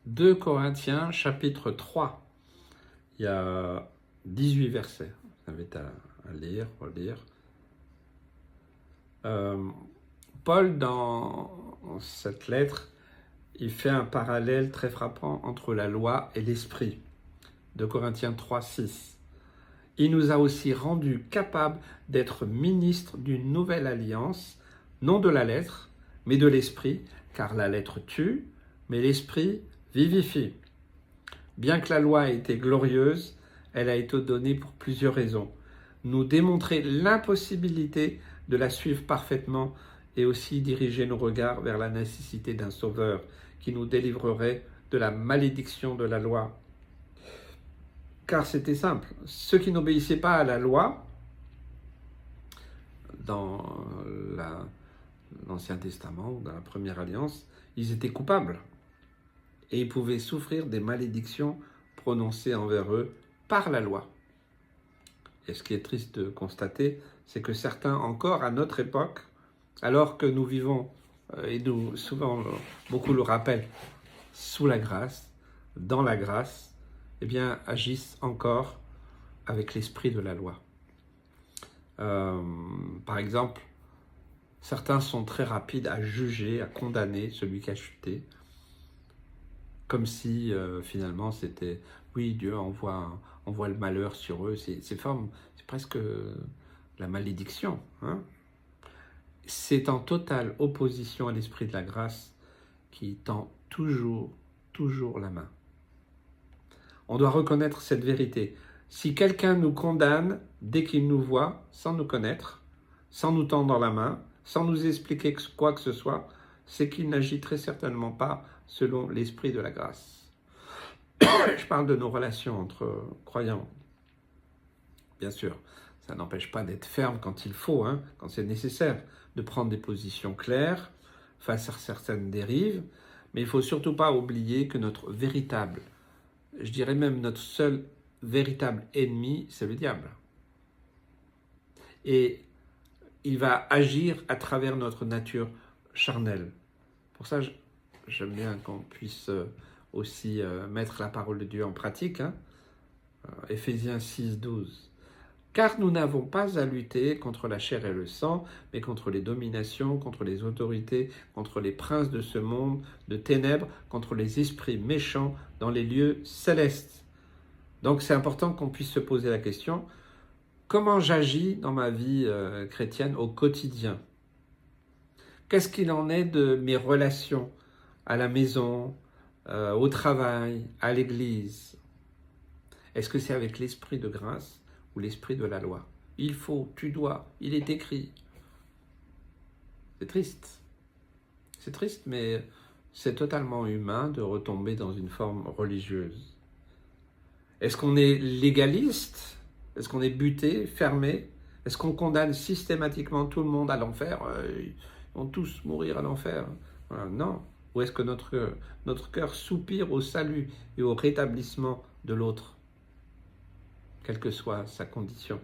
2 Corinthiens chapitre 3. Il y a 18 versets. Je vous invite à lire, relire. Paul, dans cette lettre, il fait un parallèle très frappant entre la loi et l'esprit. 2 Corinthiens 3, 6. Il nous a aussi rendus capables d'être ministres d'une nouvelle alliance, non de la lettre, mais de l'esprit, car la lettre tue, mais l'esprit vivifie. Bien que la loi ait été glorieuse, elle a été donnée pour plusieurs raisons. Nous démontrer l'impossibilité de la suivre parfaitement et aussi diriger nos regards vers la nécessité d'un sauveur qui nous délivrerait de la malédiction de la loi. Car c'était simple, ceux qui n'obéissaient pas à la loi, dans l'Ancien Testament ou dans la Première Alliance, ils étaient coupables et ils pouvaient souffrir des malédictions prononcées envers eux par la loi. Et ce qui est triste de constater, c'est que certains encore à notre époque, alors que nous vivons, et nous souvent beaucoup le rappellent, sous la grâce, dans la grâce, eh bien agissent encore avec l'esprit de la loi. Par exemple, certains sont très rapides à juger, à condamner celui qui a chuté, comme si finalement c'était, oui, Dieu envoie le malheur sur eux, c'est presque la malédiction. C'est en totale opposition à l'esprit de la grâce qui tend toujours la main. On doit reconnaître cette vérité. Si quelqu'un nous condamne dès qu'il nous voit, sans nous connaître, sans nous tendre la main, sans nous expliquer quoi que ce soit, c'est qu'il n'agit très certainement pas selon l'esprit de la grâce. Je parle de nos relations entre croyants. Bien sûr, ça n'empêche pas d'être ferme quand il faut, quand c'est nécessaire, de prendre des positions claires face à certaines dérives, mais il ne faut surtout pas oublier que notre véritable, je dirais même notre seul véritable ennemi, c'est le diable. Et il va agir à travers notre nature charnelle. Pour ça, j'aime bien qu'on puisse aussi mettre la parole de Dieu en pratique. Éphésiens 6, 12. Car nous n'avons pas à lutter contre la chair et le sang, mais contre les dominations, contre les autorités, contre les princes de ce monde de ténèbres, contre les esprits méchants dans les lieux célestes. Donc c'est important qu'on puisse se poser la question, comment j'agis dans ma vie chrétienne au quotidien? Qu'est-ce qu'il en est de mes relations à la maison, au travail, à l'église? Est-ce que c'est avec l'esprit de grâce ou l'esprit de la loi? Il faut, tu dois, il est écrit. C'est triste. C'est triste, mais c'est totalement humain de retomber dans une forme religieuse. Est-ce qu'on est légaliste? Est-ce qu'on est buté, fermé? Est-ce qu'on condamne systématiquement tout le monde à l'enfer? Ils vont tous mourir à l'enfer. Voilà, non. Ou est-ce que notre cœur soupire au salut et au rétablissement de l'autre, quelle que soit sa condition?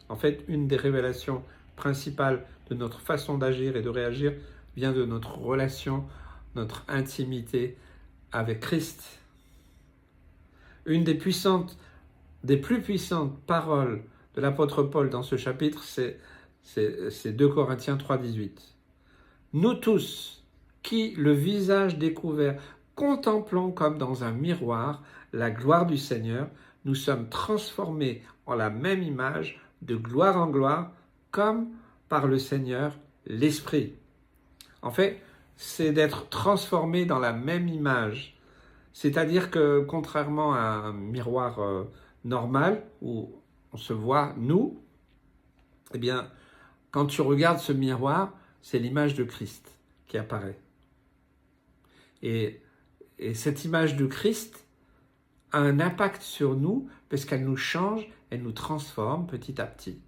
En fait, une des révélations principales de notre façon d'agir et de réagir vient de notre relation, notre intimité avec Christ. Une des plus puissantes paroles de l'apôtre Paul dans ce chapitre, c'est 2 Corinthiens 3, 18. Nous tous, qui, le visage découvert, contemplons comme dans un miroir la gloire du Seigneur, nous sommes transformés en la même image, de gloire en gloire, comme par le Seigneur l'Esprit. En fait, c'est d'être transformé dans la même image. C'est-à-dire que, contrairement à un miroir normal, où on se voit nous, eh bien, quand tu regardes ce miroir, c'est l'image de Christ qui apparaît. Et cette image de Christ a un impact sur nous parce qu'elle nous change, elle nous transforme petit à petit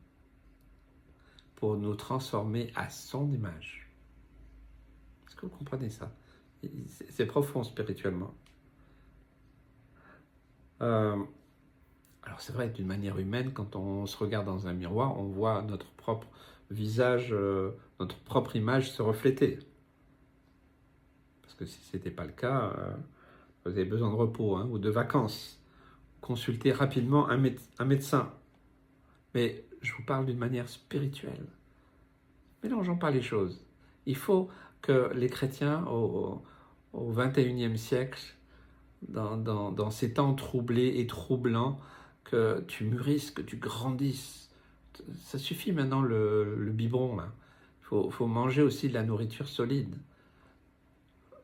pour nous transformer à son image. Est-ce que vous comprenez ça? C'est profond spirituellement. Alors c'est vrai, d'une manière humaine, quand on se regarde dans un miroir, on voit notre propre visage, notre propre image se refléter. Parce que si ce n'était pas le cas, vous avez besoin de repos ou de vacances, consultez rapidement un médecin. Mais je vous parle d'une manière spirituelle. Mélangeons pas les choses. Il faut que les chrétiens au XXIe siècle, dans ces temps troublés et troublants, que tu mûrisses, que tu grandisses. Ça suffit maintenant le biberon, là. Faut manger aussi de la nourriture solide.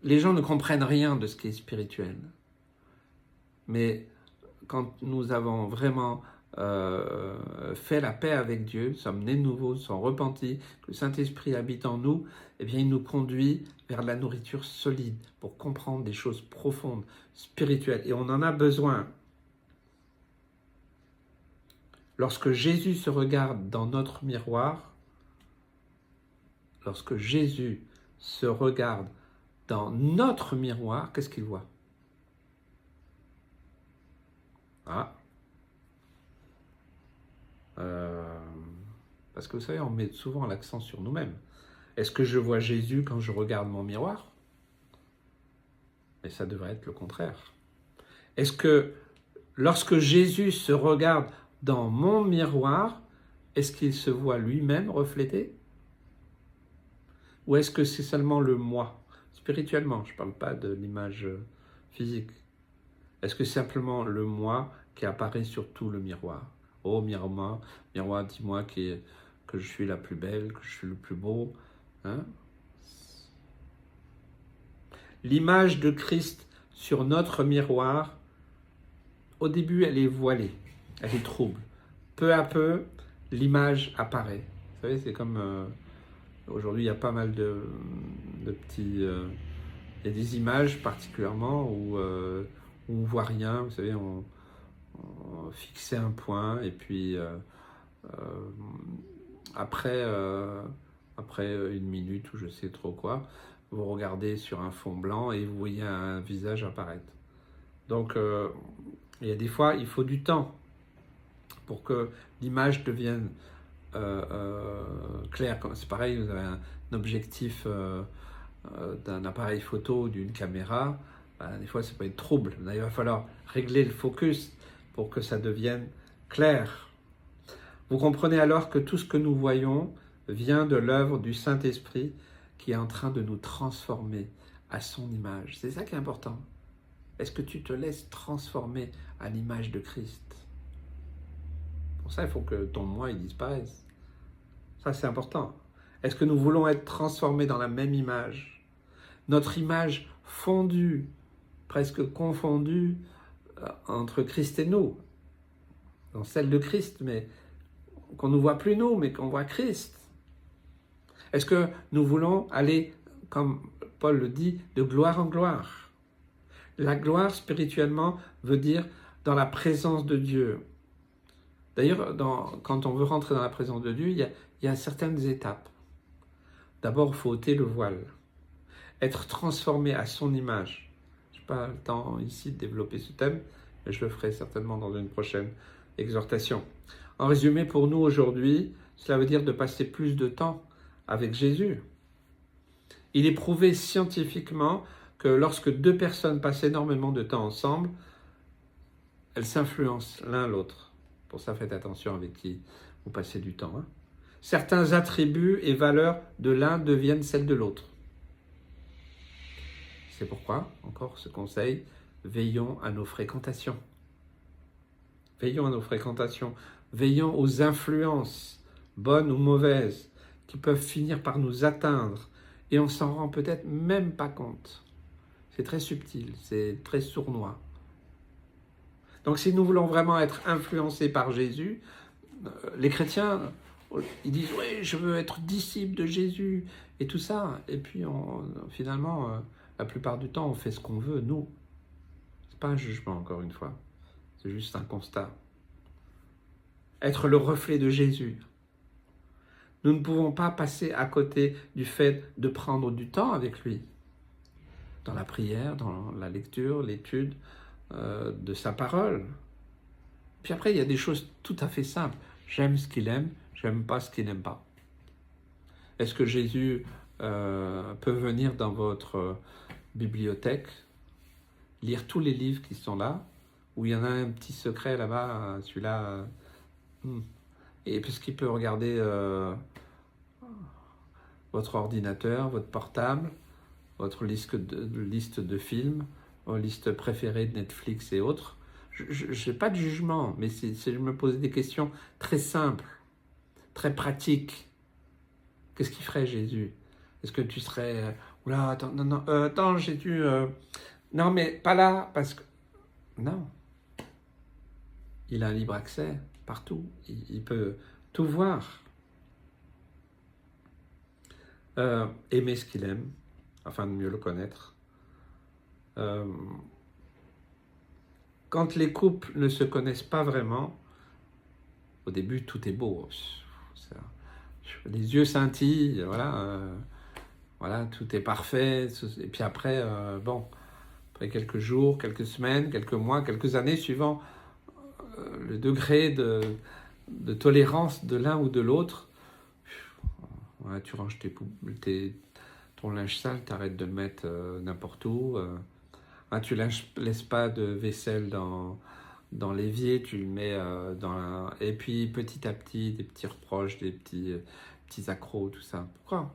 Les gens ne comprennent rien de ce qui est spirituel. Mais quand nous avons vraiment fait la paix avec Dieu, sommes nés de nouveau, sommes repentis, que le Saint-Esprit habite en nous, eh bien il nous conduit vers la nourriture solide pour comprendre des choses profondes, spirituelles. Et on en a besoin. Lorsque Jésus se regarde dans notre miroir, lorsque Jésus se regarde dans notre miroir, qu'est-ce qu'il voit? Parce que vous savez, on met souvent l'accent sur nous-mêmes. Est-ce que je vois Jésus quand je regarde mon miroir? Mais ça devrait être le contraire. Est-ce que lorsque Jésus se regarde dans mon miroir, est-ce qu'il se voit lui-même reflété? Ou est-ce que c'est seulement le moi, spirituellement? Je ne parle pas de l'image physique. Est-ce que c'est simplement le moi qui apparaît sur tout le miroir? Oh miroir, dis-moi que je suis la plus belle, que je suis le plus beau. L'image de Christ sur notre miroir, au début, elle est voilée, elle est trouble. Peu à peu, l'image apparaît. Vous savez, c'est comme... aujourd'hui, il y a pas mal de petits... il y a des images particulièrement où on ne voit rien. Vous savez, on fixait un point et puis après une minute ou je sais trop quoi, vous regardez sur un fond blanc et vous voyez un visage apparaître. Donc il y a des fois, il faut du temps pour que l'image devienne claire. C'est pareil, vous avez un objectif d'un appareil photo ou d'une caméra, des fois ça peut être trouble. Il va falloir régler le focus pour que ça devienne clair. Vous comprenez alors que tout ce que nous voyons vient de l'œuvre du Saint-Esprit qui est en train de nous transformer à son image. C'est ça qui est important. Est-ce que tu te laisses transformer à l'image de Christ? Pour ça, il faut que ton moi il disparaisse. Ça, c'est important. Est-ce que nous voulons être transformés dans la même image? Notre image fondue, presque confondue entre Christ et nous, dans celle de Christ, mais qu'on ne voit plus nous, mais qu'on voit Christ. Est-ce que nous voulons aller, comme Paul le dit, de gloire en gloire? La gloire, spirituellement, veut dire dans la présence de Dieu. D'ailleurs, quand on veut rentrer dans la présence de Dieu, il y a certaines étapes. D'abord, il faut ôter le voile, être transformé à son image. Je n'ai pas le temps ici de développer ce thème, mais je le ferai certainement dans une prochaine exhortation. En résumé, pour nous aujourd'hui, cela veut dire de passer plus de temps avec Jésus. Il est prouvé scientifiquement que lorsque deux personnes passent énormément de temps ensemble, elles s'influencent l'un l'autre. Pour ça, faites attention avec qui vous passez du temps. Certains attributs et valeurs de l'un deviennent celles de l'autre. C'est pourquoi, encore ce conseil, veillons à nos fréquentations. Veillons à nos fréquentations. Veillons aux influences, bonnes ou mauvaises, qui peuvent finir par nous atteindre et on s'en rend peut-être même pas compte. C'est très subtil, c'est très sournois. Donc si nous voulons vraiment être influencés par Jésus, les chrétiens, ils disent « oui, je veux être disciple de Jésus » et tout ça. Et puis finalement, la plupart du temps, on fait ce qu'on veut, nous. Ce n'est pas un jugement, encore une fois. C'est juste un constat. Être le reflet de Jésus. Nous ne pouvons pas passer à côté du fait de prendre du temps avec lui. Dans la prière, dans la lecture, l'étude de sa parole. Puis après, il y a des choses tout à fait simples. J'aime ce qu'il aime, j'aime pas ce qu'il n'aime pas. Est-ce que Jésus peut venir dans votre bibliothèque? lire tous les livres qui sont là, où il y en a un petit secret là-bas, celui-là. Et puisqu'il peut regarder votre ordinateur, votre portable, votre liste de films, votre liste préférée de Netflix et autres. Je n'ai pas de jugement, mais je me posais des questions très simples, très pratiques. Qu'est-ce qu'il ferait Jésus? Est-ce que tu serais... Oula, attends, non, non, attends, j'ai dû... non, mais pas là, parce que... Non. Il a un libre accès partout. Il peut tout voir. Aimer ce qu'il aime, afin de mieux le connaître. Quand les couples ne se connaissent pas vraiment, au début, tout est beau. Les yeux scintillent, voilà, voilà, tout est parfait. Et puis après, bon, après quelques jours, quelques semaines, quelques mois, quelques années, suivant le degré de tolérance de l'un ou de l'autre, voilà, tu ranges ton linge sale, tu arrêtes de le mettre n'importe où. Tu ne laisses pas de vaisselle dans l'évier, tu le mets Et puis petit à petit, des petits reproches, des petits accros, tout ça. Pourquoi?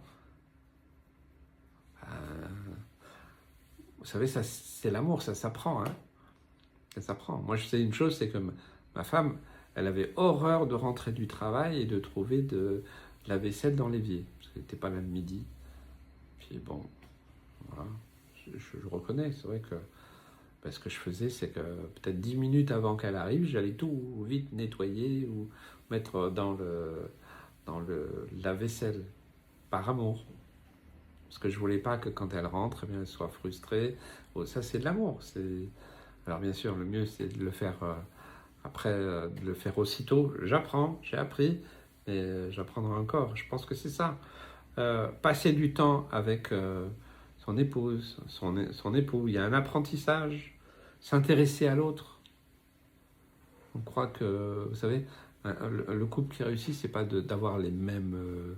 Vous savez, ça, c'est l'amour, ça s'apprend. Hein, ça s'apprend. Moi, je sais une chose, c'est que ma femme, elle avait horreur de rentrer du travail et de trouver de la vaisselle dans l'évier. Parce qu'elle n'était pas là le midi. Puis bon, voilà, je reconnais, c'est vrai que ce que je faisais, c'est que peut-être 10 minutes avant qu'elle arrive, j'allais tout vite nettoyer ou mettre dans la vaisselle, par amour. Parce que je voulais pas que quand elle rentre, eh bien, elle soit frustrée. Ça, c'est de l'amour. Alors bien sûr, le mieux, c'est de le faire après, de le faire aussitôt. J'apprends, j'ai appris, mais j'apprendrai encore. Je pense que c'est ça. Passer du temps avec son épouse, son époux, il y a un apprentissage. S'intéresser à l'autre. On croit que, vous savez, le couple qui réussit, c'est pas d'avoir les mêmes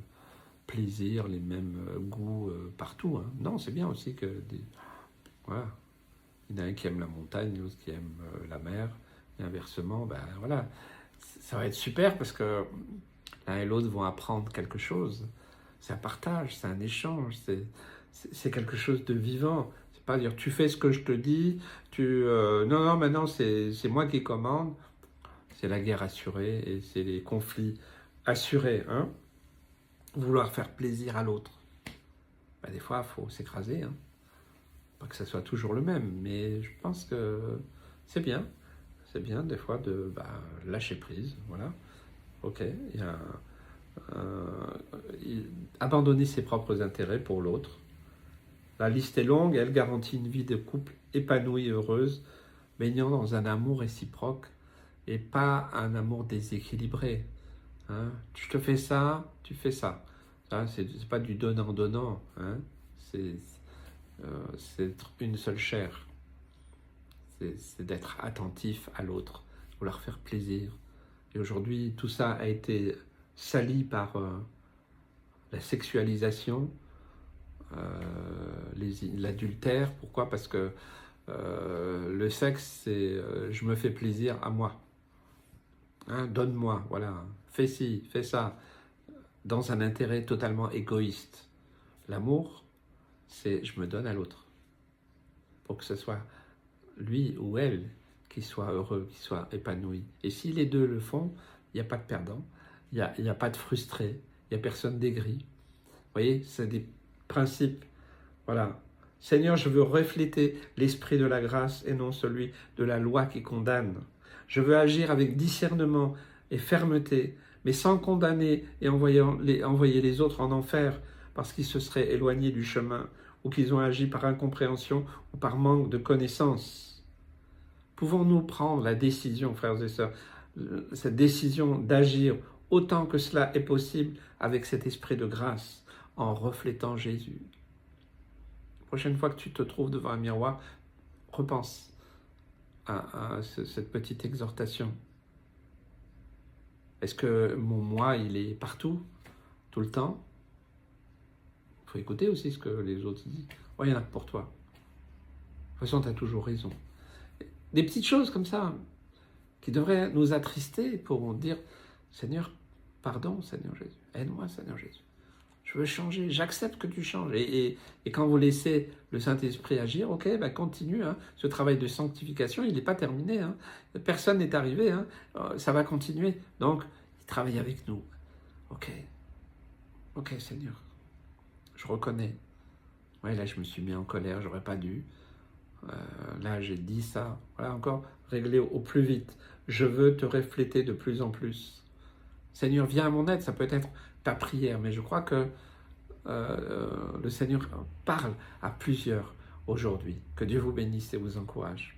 plaisirs, les mêmes goûts partout. Hein. Non, c'est bien aussi que voilà. Il y en a un qui aime la montagne, l'autre qui aime la mer, et inversement, ben voilà. Ça va être super parce que l'un et l'autre vont apprendre quelque chose. C'est un partage, c'est un échange, c'est quelque chose de vivant. C'est pas dire tu fais ce que je te dis, non, non, maintenant c'est moi qui commande. C'est la guerre assurée et c'est les conflits assurés. Hein. Vouloir faire plaisir à l'autre. Ben, des fois, il faut s'écraser. Hein. Pas que ça soit toujours le même, mais je pense que c'est bien. C'est bien des fois de lâcher prise. Voilà. Ok, il y a abandonner ses propres intérêts pour l'autre. La liste est longue, elle garantit une vie de couple épanouie et heureuse, baignant dans un amour réciproque et pas un amour déséquilibré. Hein? Je te fais ça, tu fais ça. Ça c'est pas du donnant-donnant. Hein? C'est être une seule chair. C'est d'être attentif à l'autre, vouloir faire plaisir. Et aujourd'hui, tout ça a été sali par la sexualisation, l'adultère. Pourquoi? Parce que le sexe, c'est je me fais plaisir à moi. Hein, donne-moi, voilà. Fais ci, fais ça. Dans un intérêt totalement égoïste. L'amour, c'est je me donne à l'autre. Pour que ce soit lui ou elle qui soit heureux, qui soit épanoui. Et si les deux le font, il n'y a pas de perdant, il n'y a pas de frustré, il n'y a personne d'aigri. Vous voyez, c'est des principes. Voilà. Seigneur, je veux refléter l'esprit de la grâce et non celui de la loi qui condamne. Je veux agir avec discernement et fermeté, mais sans condamner et envoyer les autres en enfer parce qu'ils se seraient éloignés du chemin ou qu'ils ont agi par incompréhension ou par manque de connaissance. Pouvons-nous prendre la décision, frères et sœurs, cette décision d'agir autant que cela est possible avec cet esprit de grâce, en reflétant Jésus? La prochaine fois que tu te trouves devant un miroir, repense à cette petite exhortation. Est-ce que mon moi, il est partout, tout le temps? Il faut écouter aussi ce que les autres disent. Oh, il y en a pour toi. toute façon, tu as toujours raison. Des petites choses comme ça qui devraient nous attrister pour dire, Seigneur, pardon, Seigneur Jésus. Aide-moi, Seigneur Jésus. Je veux changer, j'accepte que tu changes. Et quand vous laissez le Saint-Esprit agir, ok, ben continue. Hein. Ce travail de sanctification, il n'est pas terminé. Hein. Personne n'est arrivé. Hein. Ça va continuer. Donc, il travaille avec nous. Ok. Ok, Seigneur. Je reconnais. Ouais, là, je me suis mis en colère, j'aurais pas dû. Là, j'ai dit ça. Voilà, encore régler au plus vite. Je veux te refléter de plus en plus. Seigneur, viens à mon aide. Ça peut être ta prière, mais je crois que le Seigneur parle à plusieurs aujourd'hui. Que Dieu vous bénisse et vous encourage.